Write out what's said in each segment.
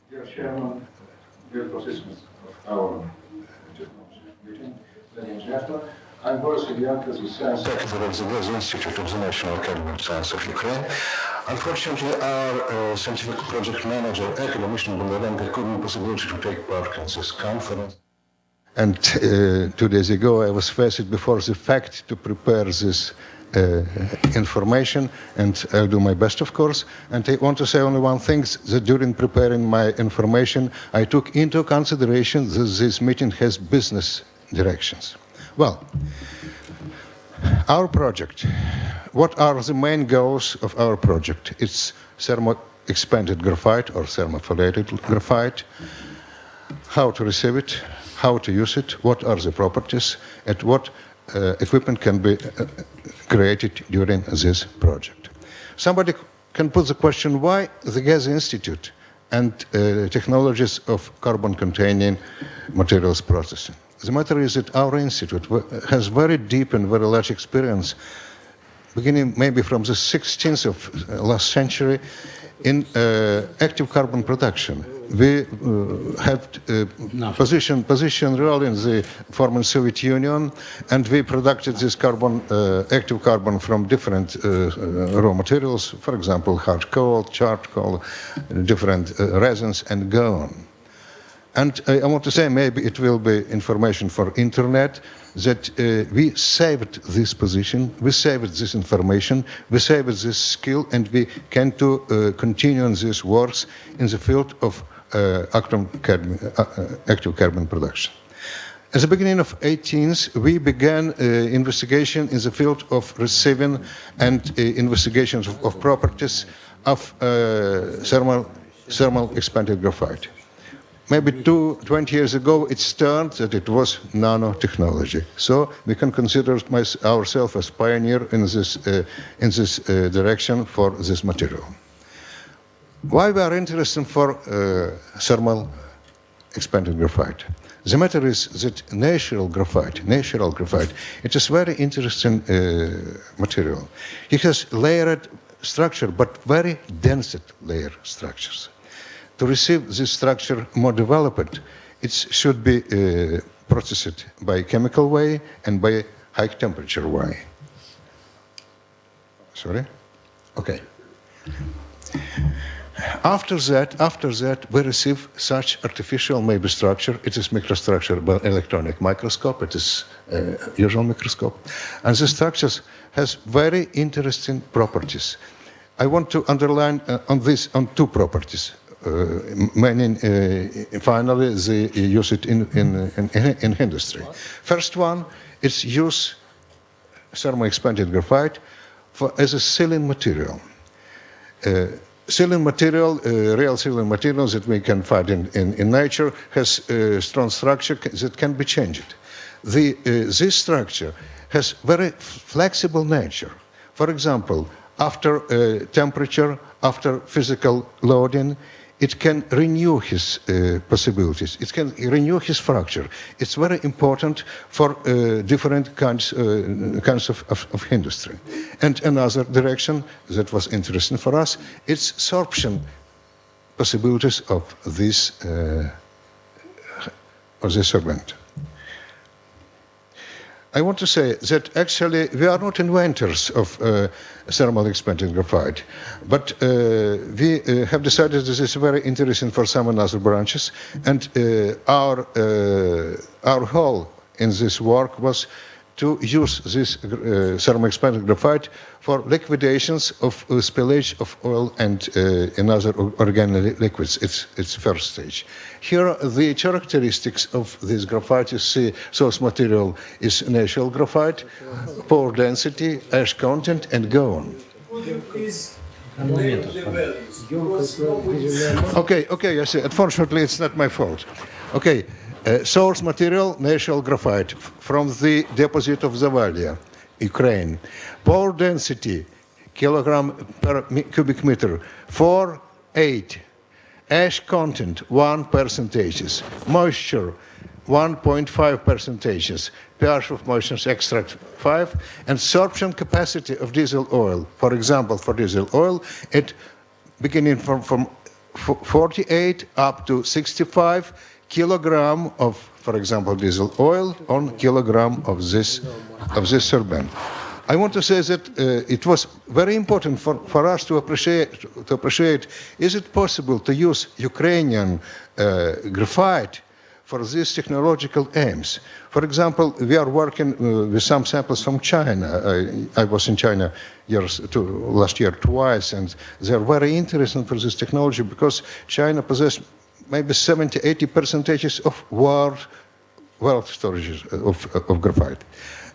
Dear Chairman, dear participants of our technology meeting, ladies and gentlemen, I'm Boris Ilyenko, the Science Secretary of the Gaz Institute of the National Academy of Science of Ukraine. Unfortunately, our scientific project manager, academician Bondarenko, couldn't possibly to take part in this conference. And 2 days ago, I was faced before the fact to prepare this information, and I'll do my best, of course. And I want to say only one thing, that during preparing my information, I took into consideration that this meeting has business directions. Well, our project, what are the main goals of our project? It's thermo-expanded graphite or thermophylated graphite, how to receive it, how to use it, what are the properties, and what equipment can be created during this project. Somebody can put the question, why the Gas Institute and technologies of carbon-containing materials processing? The matter is that our institute has very deep and very large experience, beginning maybe from the 16th of last century, in active carbon production. We have position role in the former Soviet Union, and we produced this carbon, active carbon from different raw materials, for example, hard coal, charcoal, different resins, and go on. And I want to say, maybe it will be information for internet, that we saved this position, we saved this information, we saved this skill, and we can continue on these works in the field of active carbon production. At the beginning of 18th, we began investigation in the field of receiving and investigations of properties of thermal expanded graphite. Maybe 20 years ago, it turned that it was nanotechnology. So we can consider ourselves as pioneer in this direction for this material. Why we are interested for thermal expanded graphite? The matter is that natural graphite, it is very interesting material. It has layered structure, but very dense layer structures. To receive this structure more developed, it should be processed by chemical way and by high temperature way. Sorry? Okay. After that, we receive such artificial maybe structure. It is microstructure by electronic microscope. It is usual microscope. And the structures has very interesting properties. I want to underline on two properties. Finally, they use it in industry. First one is use thermo-expanded graphite as a sealing material. Sealing material, real sealing materials that we can find in nature, has a strong structure that can be changed. This structure has very flexible nature. For example, after temperature, after physical loading, it can renew his possibilities. It can renew his structure. It's very important for different kinds of industry. And another direction that was interesting for us, it's sorption possibilities of this sorbent. I want to say that actually we are not inventors of thermal expanded graphite, but we have decided this is very interesting for some other branches, and our goal in this work was to use this thermal expanded graphite for liquidations of spillage of oil and another organic liquids. It's first stage. Here, the characteristics of this graphite, you see, source material is natural graphite, pore density, ash content, and go on. Okay, I see. Unfortunately, it's not my fault. Okay. Source material, natural graphite from the deposit of Zavalia, Ukraine. Pore density, kilogram per cubic meter, 4.8. Ash content, 1%. Moisture, 1.5%. pH of moisture extract 5. And sorption capacity of diesel oil. For example, for diesel oil, it beginning from 48 up to 65 kilogram of, for example, diesel oil on kilogram of this sorbent. I want to say that it was very important for us to appreciate, is it possible to use Ukrainian graphite for these technological aims? For example, we are working with some samples from China. I was in China last year twice, and they are very interesting for this technology because China possesses maybe 70–80% of world storages of graphite.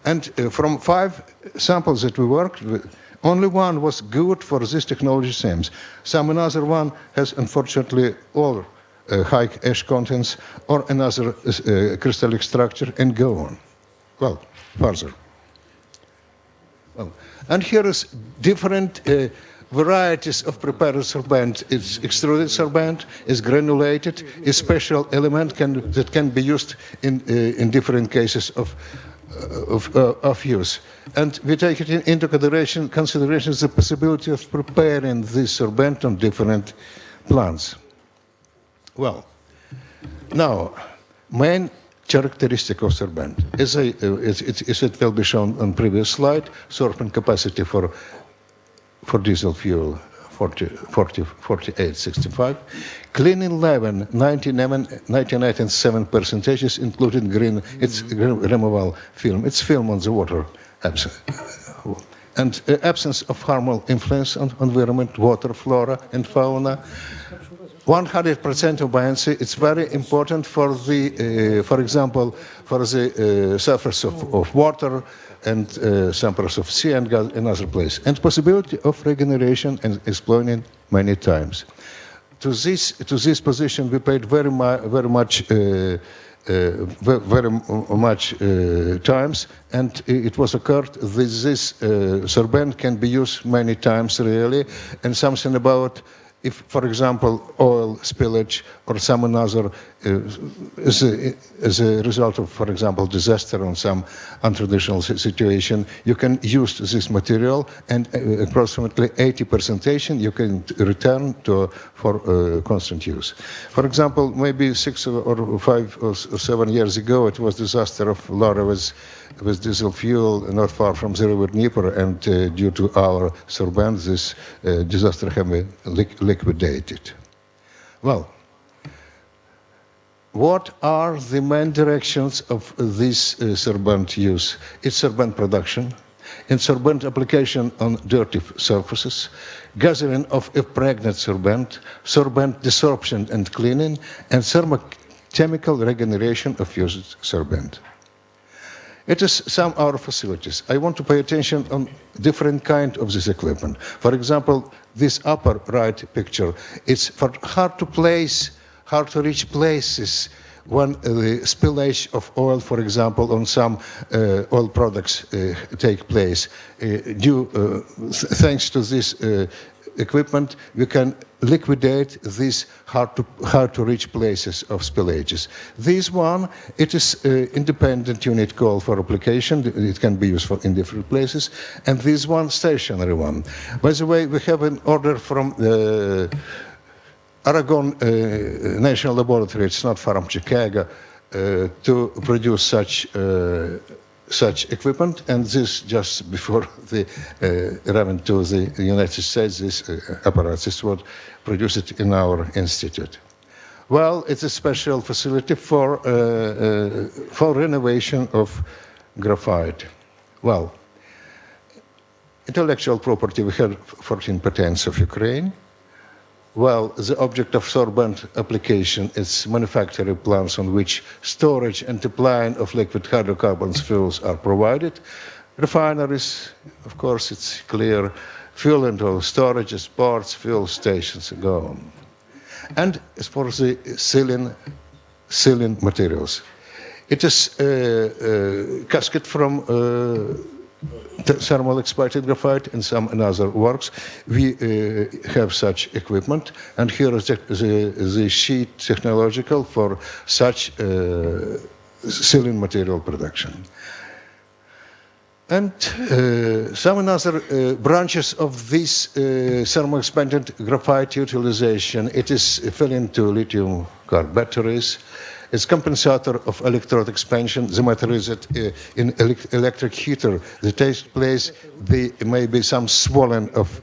And from 5 samples that we worked with, only one was good for this technology aims. Another one has, unfortunately, all high ash contents or another crystallic structure, and go on. Well, further. Well, and here is different varieties of prepared sorbent. It's extruded sorbent, is granulated, is special element that can be used in different cases of use. And we take it into consideration the possibility of preparing this sorbent on different plants. Well, now, main characteristic of sorbent, as it will be shown on previous slide, sorbent capacity for diesel fuel 4865, cleaning level 99.7%, including green. It's removal film. It's film on the water, and absence of harmful influence on environment, water, flora, and fauna. 100% of buoyancy. It's very important for the, for example, for the surface of water and samples of sea and gas in other places, and possibility of regeneration and exploiting many times. To this position, we paid very much times, and it was occurred that this sorbent can be used many times really, and something about if, for example, oil spillage or some another as a result of, for example, disaster or some untraditional situation, you can use this material, and approximately 80% you can return for constant use. For example, maybe 6 or 5 or 7 years ago, it was disaster of Laura with diesel fuel not far from the river Dnieper, and due to our sorbent, this disaster have been liquidated. Well, what are the main directions of this sorbent use? It's sorbent production, and sorbent application on dirty surfaces, gathering of impregnated sorbent, sorbent desorption and cleaning, and thermochemical regeneration of used sorbent. It is some of our facilities. I want to pay attention on different kind of this equipment. For example, this upper right picture, it's for hard to reach places when the spillage of oil, for example, on some oil products take place. Thanks to this equipment, we can liquidate these hard to reach places of spillages. This one, it is independent unit call for application. It can be used in different places. And this one, stationary one. By the way, we have an order from Aragon National Laboratory. It's not far from Chicago, to produce such equipment, and this just before the arriving to the United States, this apparatus was produced in our institute. Well, it's a special facility for renovation of graphite. Well, intellectual property, we have 14 patents of Ukraine. Well, the object of sorbent application is manufacturing plants on which storage and applying of liquid hydrocarbons fuels are provided. Refineries, of course, it's clear, fuel and oil storages, ports, fuel stations, and go on. And as for the sealing materials, it is casket from thermo-expanded graphite and some another works. We have such equipment, and here is the sheet technological for such sealing material production. And some other branches of this thermo-expanded graphite utilization, it is fell into lithium car batteries. It's compensator of electrode expansion. The matter is that in electric heater that takes place, there may be some swelling of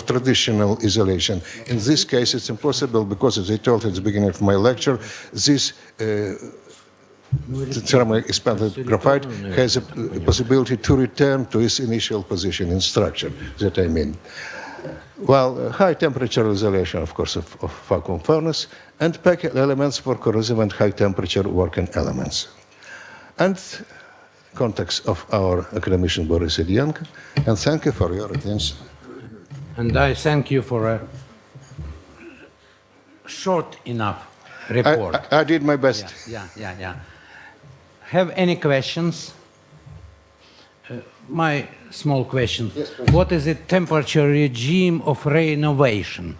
traditional isolation. In this case, it's impossible because, as I told at the beginning of my lecture, this the thermo-expanded graphite has a possibility to return to its initial position in structure, that I mean. Well, high temperature isolation, of course, of vacuum furnace, and pack elements for corrosive and high temperature working elements. And context of our academician Boris Ilyenko, and thank you for your attention. And I thank you for a short enough report. I did my best. Yeah. Have any questions? My small question. Yes, please. What is the temperature regime of renovation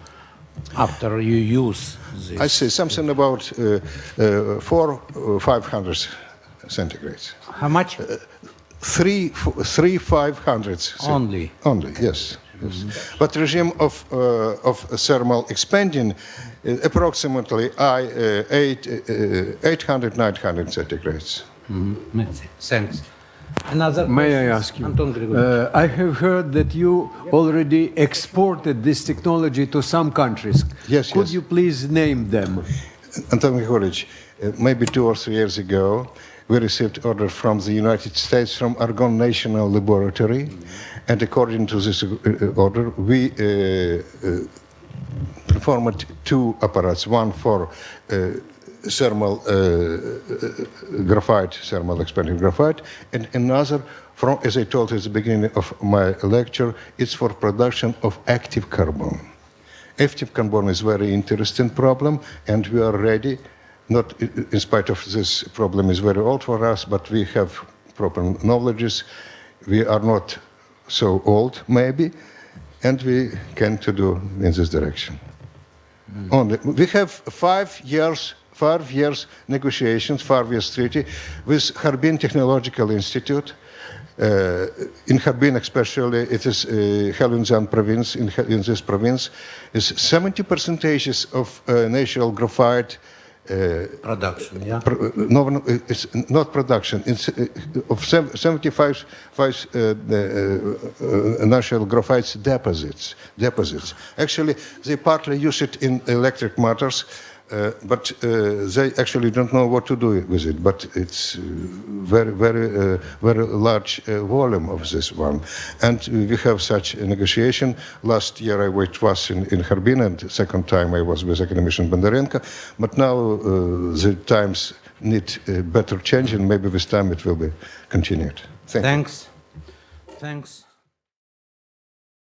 after you use this? I say something about 500 centigrades. How much? 500. Only? Only, yes. But regime of thermal expanding approximately 800, 900 centigrades. Thanks. Another May I question? ask you? Anton Grigorьevich. I have heard that you already exported this technology to some countries. Yes, Could yes. you please name them? Anton Grigorьevich, maybe 2 or 3 years ago, we received order from the United States, from Argonne National Laboratory, and according to this order, we performed 2 apparatus, one for thermal graphite, thermal expanded graphite, and another from, as I told at the beginning of my lecture, it's for production of active carbon. Active carbon is very interesting problem, and we are ready. Not in spite of this problem is very old for us, but we have proper knowledges. We are not so old, maybe, and we can to do in this direction. Only we have 5 years negotiations, 5 years treaty with Harbin Technological Institute. In Harbin especially, it is Heilongjiang province, in this province, is 70% of natural graphite Production, yeah. no, it's not production. It's of 75 natural graphite deposits. Actually, they partly use it in electric motors, but they actually don't know what to do with it. But it's very large volume of this one, and we have such a negotiation. Last year I was in Harbin, and second time I was with academician Bondarenko. But now the times need better change, and maybe this time it will be continued. Thank you. Thanks.